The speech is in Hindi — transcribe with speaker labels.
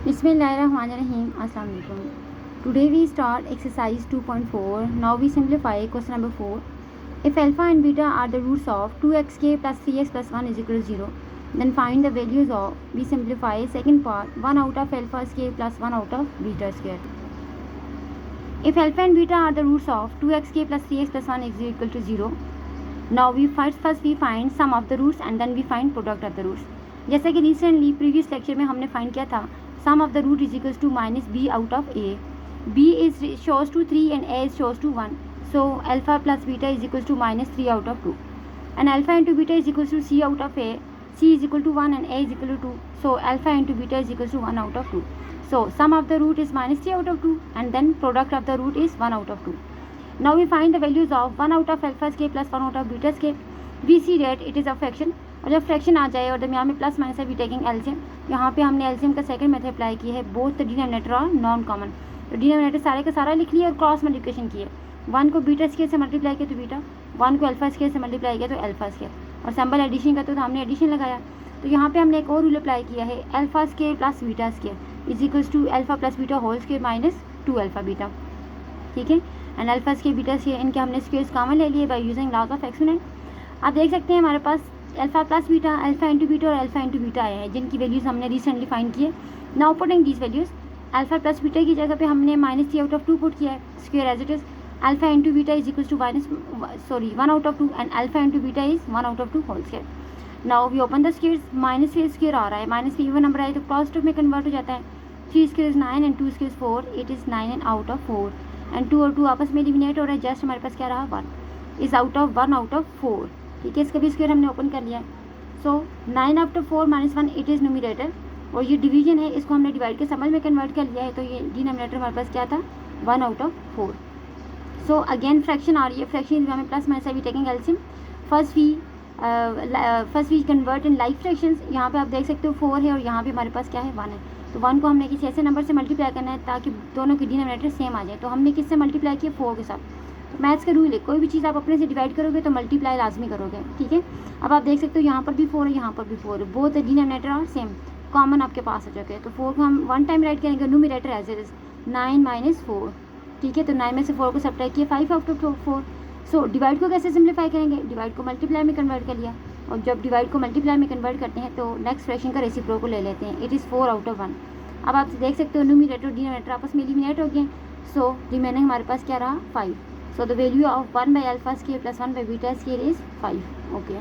Speaker 1: Bismillahirrahmanirrahim. Assalamu alaikum. Today we start exercise 2.4. Now we simplify question number 4. If alpha and beta are the roots of 2xk plus 3x plus 1 is equal to 0, then find the values of, we simplify second part, 1 out of alpha square plus 1 out of beta square. If alpha and beta are the roots of 2xk plus 3x plus 1 is equal to 0, now we first we find sum of the roots and then we find product of the roots. जैसा कि रिसेंटली प्रीवियस लेक्चर में हमने फाइंड किया था, sum of the root is equals to minus b out of a. b is shows to 3 and a is shows to 1. So alpha plus beta is equals to minus 3 out of 2. And alpha into beta is equals to c out of a. c is equal to 1 and a is equal to 2. So alpha into beta is equals to 1 out of 2. So sum of the root is minus 3 out of 2 and then product of the root is 1 out of 2. Now we find the values of 1 out of alpha square plus 1 out of beta square. We see that it is a fraction. और जब फ्रैक्शन आ जाए और दरमियान में प्लस माइनस है, वी टेकिंग एलसीएम. यहाँ पे हमने एलसीएम का सेकंड मेथड अप्लाई किया है, बोथ द डिनोमिनेटर और नॉन कॉमन. तो डिनोमिनेटर सारे का सारा लिख लिया और क्रॉस मल्टीप्लिकेशन किए. 1 को बीटा स्केयर से मल्टीप्लाई किया तो बीटा, 1 को अल्फा स्केयर से मल्टीप्लाई किया तो अल्फा स्केयर, और सिंबल एडिशन का तो हमने एडिशन लगाया. तो यहाँ पे हमने एक और रूल अप्लाई किया है, alpha square plus beta square is equals to alpha plus beta whole square minus 2 alpha beta. ठीक है. And alpha square beta square इनके हमने स्केयर्स कॉमन ले लिए by using laws of exponent. आप देख सकते हैं हमारे पास alpha plus beta, alpha into beta और अल्फा इंटू बीटा आए हैं, जिनकी वैल्यूज़ हमने रिसेंटली फाइंड किए. Now putting these values, alpha plus beta की जगह पे हमने माइनस 3 आउट ऑफ 2 पुट किया है, square as it is. Alpha into beta is equals to 1 out of 2 and alpha into beta is 1 out of 2 whole square. Now we open the squares. Minus 3 square आ रहा है, माइनस 3 इवन नंबर आए तो पॉजिटिव में कन्वर्ट हो जाता है. 3 square is 9 and 2 square is 4, it is 9 and out of 4 and 2 और 2 आपस में एलिमिनेट हो रहा है. जस्ट हमारे पास क्या रहा, 1 is out of 1 out of 4. ठीक है. इसका भी स्क्वायर हमने ओपन कर लिया है. सो 9 after 4 minus 1 it is numerator, और ये डिवीजन है, इसको हमने डिवाइड के सिंबल में कन्वर्ट कर लिया है. तो ये डिनोमिनेटर हमारे पास क्या था, 1 out of 4. So again fraction आ रही है, फ्रैक्शन हमें प्लस माइनस भी taking LCM. First we convert in like fractions. यहाँ पे आप देख सकते हो 4 है और यहाँ पे हमारे पास क्या है, 1 है. तो 1 को हमने किसी ऐसे नंबर से मल्टीप्लाई करना है ताकि दोनों के डिनोमिनेटर सेम आ जाए. तो हमने किससे मल्टीप्लाई किया, 4 के साथ. तो मैथ्स का रूल है, कोई भी चीज़ आप अपने से डिवाइड करोगे तो मल्टीप्लाई लाजमी करोगे. ठीक है. अब आप देख सकते हो यहाँ पर भी 4 है, यहाँ पर भी 4 है, बोथ डिनोमिनेटर और सेम कॉमन आपके पास आ चुके हैं. तो 4 को हम 1 टाइम राइट करेंगे, numerator as it is 9 minus 4. ठीक है. तो 9 में से 4 को सब्ट्रैक्ट किया, 5 आउट ऑफ 4. सो डिवाइड को कैसे सिंप्लीफाई करेंगे, डिवाइड को मल्टीप्लाई में कन्वर्ट कर लिया, और जब डिवाइड को मल्टीप्लाई में कन्वर्ट करते हैं तो नेक्स्ट फ्रैक्शन का रेसिप्रोकल ले लेते हैं, इट इज़ 4 आउट ऑफ 1. अब आप देख सकते हो न्यूमिनेटर और डिनोमिनेटर आपस में एलिमिनेट हो गए. सो रिमेनिंग हमारे पास क्या रहा, 5. So the value of 1 by alpha square plus 1 by beta square is 5. Okay.